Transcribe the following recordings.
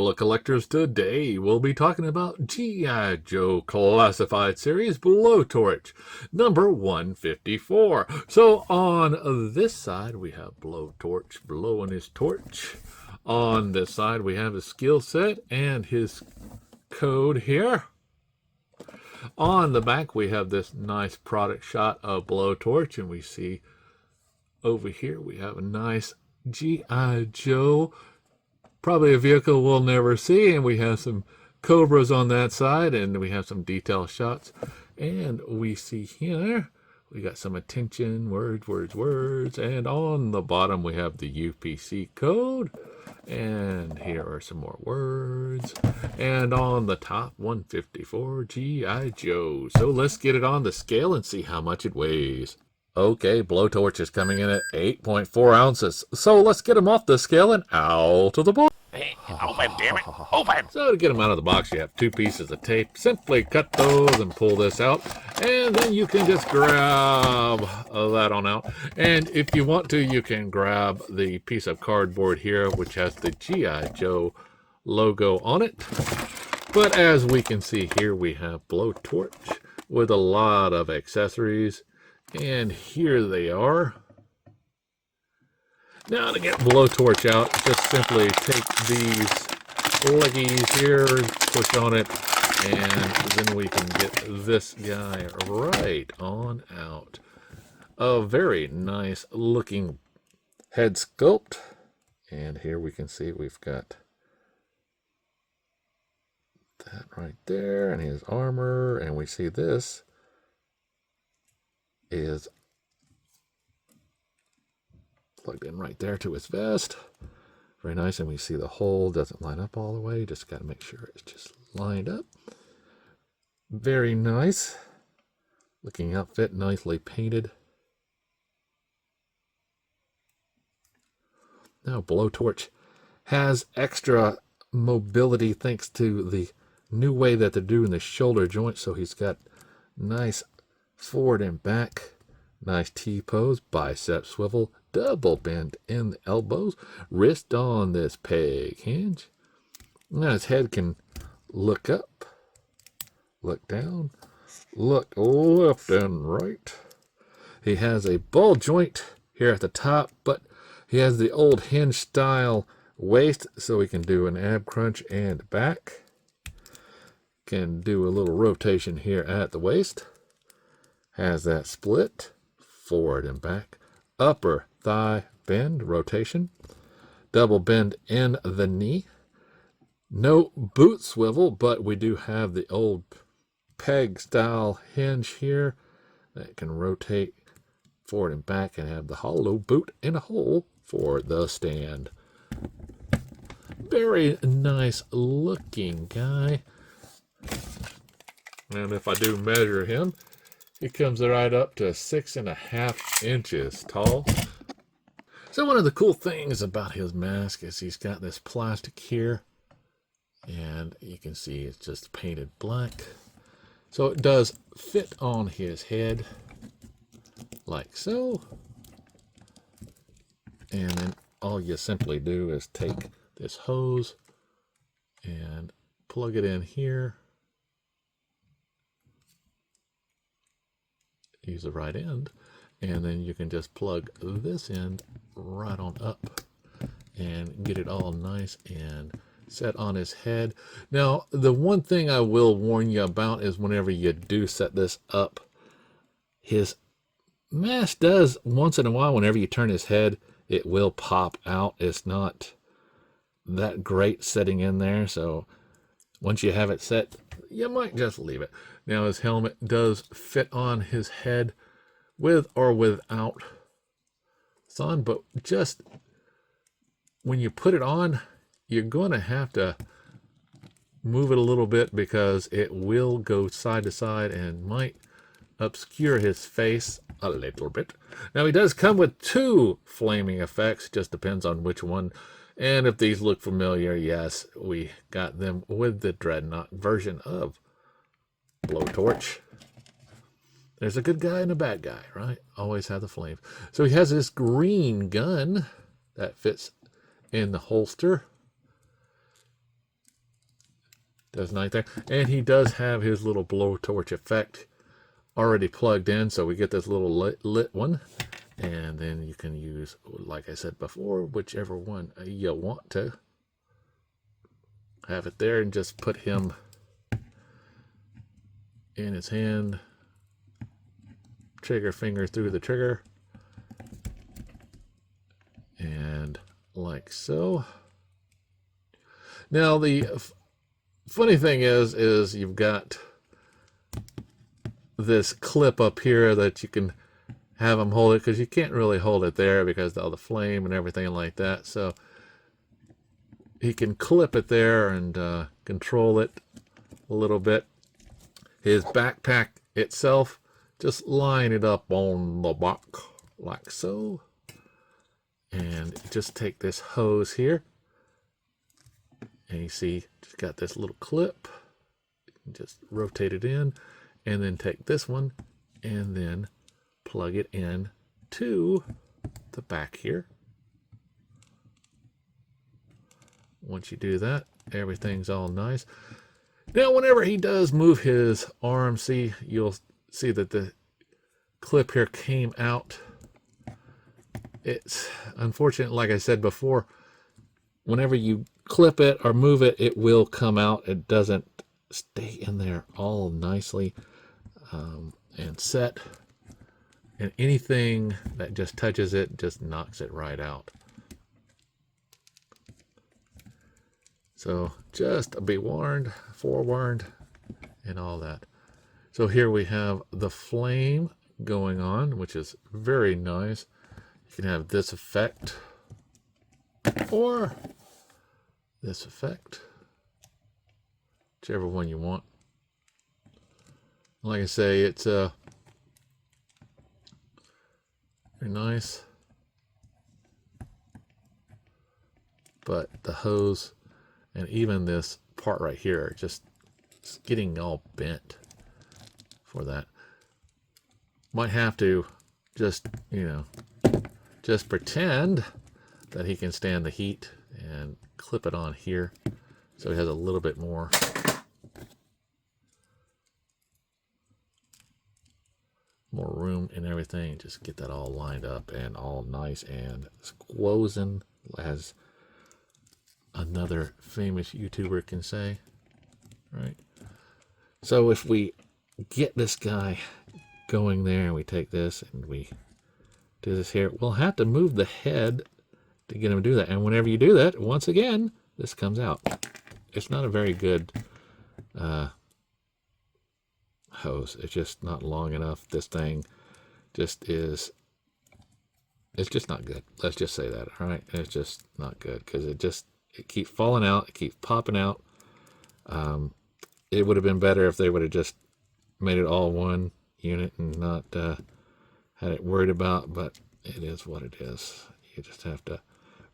fellow collectors. Today we'll be talking about G.I. Joe Classified Series Blowtorch, number 154. So on this side we have Blowtorch blowing his torch. On this side we have his skill set and his code here. On the back we have this nice product shot of Blowtorch, and we see over here we have a nice G.I. Joe, probably a vehicle we'll never see, and we have some Cobras on that side, and we have some detail shots. And we see here we got some attention, words, and on the bottom we have the UPC code, and here are some more words, and on the top 154 G.I. Joe. So let's get it on the scale and see how much it weighs. Okay, Blowtorch is coming in at 8.4 ounces. So let's get him off the scale and out of the box. Hey, open, damn it, open! So to get him out of the box, you have two pieces of tape. Simply cut those and pull this out, and then you can just grab that on out. And if you want to, you can grab the piece of cardboard here, which has the G.I. Joe logo on it. But as we can see here, we have Blowtorch with a lot of accessories. And here they are. Now to get Blowtorch out, just simply take these leggies here, push on it, and then we can get this guy right on out. A very nice looking head sculpt. And here we can see we've got that right there, and his armor, and we see this is plugged in right there to his vest. Very nice. And we see the hole doesn't line up all the way. Just got to make sure it's just lined up. Very nice looking outfit, nicely painted. Now Blowtorch has extra mobility thanks to the new way that they're doing the shoulder joint. So he's got nice forward and back, nice T-pose, bicep swivel, double bend in the elbows, wrist on this peg hinge. Now his head can look up, look down, look left and right. He has a ball joint here at the top, but he has the old hinge style waist, so he can do an ab crunch and back. Can do a little rotation here at the waist. Has that split, forward and back, upper thigh bend, rotation, double bend in the knee. No boot swivel, but we do have the old peg style hinge here that can rotate forward and back and have the hollow boot in a hole for the stand. Very nice looking guy. And if I do measure him, he comes right up to 6.5 inches tall. So one of the cool things about his mask is he's got this plastic here, and you can see it's just painted black. So it does fit on his head like so. And then all you simply do is take this hose and plug it in here. Use the right end, and then you can just plug this end right on up and get it all nice and set on his head. Now, the one thing I will warn you about is whenever you do set this up, his mask does once in a while, whenever you turn his head, it will pop out. It's not that great setting in there, so once you have it set, you might just leave it. Now his helmet does fit on his head with or without sun, but just when you put it on, you're going to have to move it a little bit because it will go side to side and might obscure his face a little bit. Now he does come with two flaming effects, just depends on which one. And if these look familiar, yes, we got them with the Dreadnought version of Blowtorch. There's a good guy and a bad guy, right? Always have the flames. So he has this green gun that fits in the holster. Does nice there. And he does have his little blowtorch effect already plugged in, so we get this little lit one. And then you can use, like I said before, whichever one you want to. Have it there and just put him in his hand. Trigger finger through the trigger. And like so. Now the funny thing is you've got this clip up here that you can have him hold it, because you can't really hold it there because of all the flame and everything like that. So he can clip it there and control it a little bit. His backpack itself, just line it up on the back like so. And just take this hose here. And you see, just got this little clip. Just rotate it in. And then take this one and then plug it in to the back here. Once you do that, everything's all nice. Now, whenever he does move his arm, see, you'll see that the clip here came out. It's unfortunate, like I said before, whenever you clip it or move it, it will come out. It doesn't stay in there all nicely and set. And anything that just touches it just knocks it right out. So just be warned, forewarned, and all that. So here we have the flame going on, which is very nice. You can have this effect or this effect, whichever one you want. Like I say, it's very nice, but the hose and even this part right here, just it's getting all bent for that. Might have to just, just pretend that he can stand the heat and clip it on here so he has a little bit more room and everything. Just get that all lined up and all nice and squozen, as another famous YouTuber can say, right? So if we get this guy going there and we take this and we do this here, we'll have to move the head to get him to do that. And whenever you do that, once again, this comes out. It's not a very good hose. It's just not long enough. This thing just is, it's just not good. Let's just say that, all right? It's just not good because it keeps falling out. It keeps popping out. It would have been better if they would have just made it all one unit and not had it worried about, but it is what it is. You just have to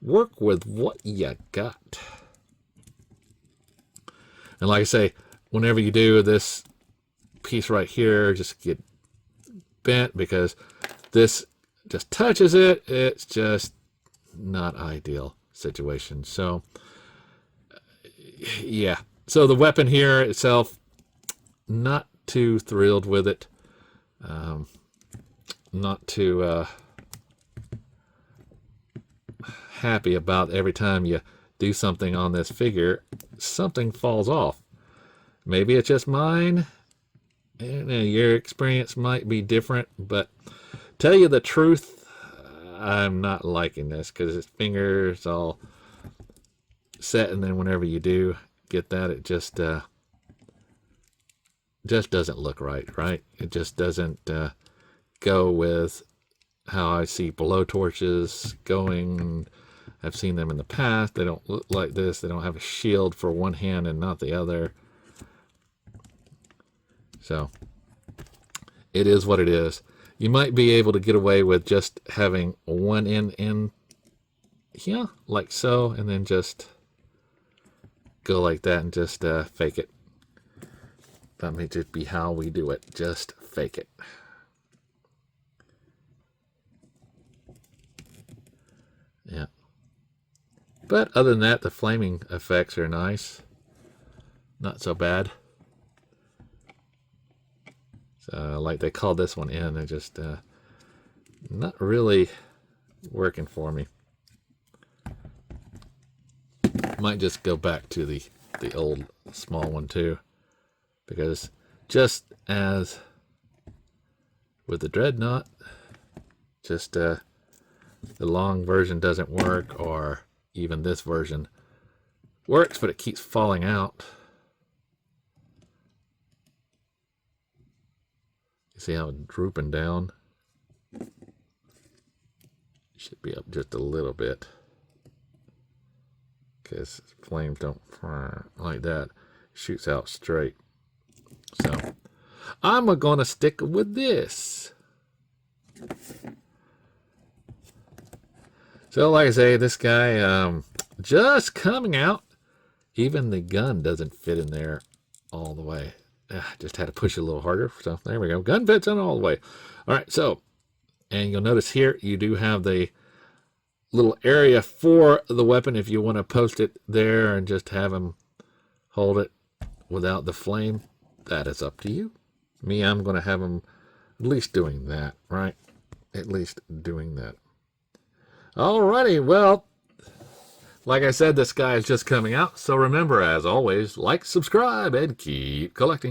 work with what you got. And like I say, whenever you do this piece right here, just get bent because this just touches it. It's just not ideal situation. So yeah, so the weapon here itself, not too thrilled with it. Not too happy about every time you do something on this figure, something falls off. Maybe it's just mine. And your experience might be different, but tell you the truth, I'm not liking this because his finger's all set, and then whenever you do get that, it just doesn't look right? It just doesn't go with how I see blowtorches going. I've seen them in the past. They don't look like this. They don't have a shield for one hand and not the other. So it is what it is. You might be able to get away with just having one end in here, like so, and then just go like that and just fake it. That may just be how we do it. Just fake it. But other than that, the flaming effects are nice. not so bad. So like they called this one in, they're just not really working for me. Might just go back to the old small one too, because just as with the Dreadnought, just the long version doesn't work, or even this version works, but it keeps falling out. You see how it's drooping down? Should be up just a little bit, because flames don't like that. Shoots out straight. So I'm gonna stick with this. So like I say, this guy just coming out. Even the gun doesn't fit in there all the way. Just had to push it a little harder. So there we go. Gun fits in all the way. All right, so, and you'll notice here you do have the little area for the weapon if you want to post it there and just have him hold it without the flame. That is up to you. Me, I'm going to have him at least doing that, right? At least doing that. Alrighty, well, like I said, this guy is just coming out. So remember, as always, like, subscribe, and keep collecting.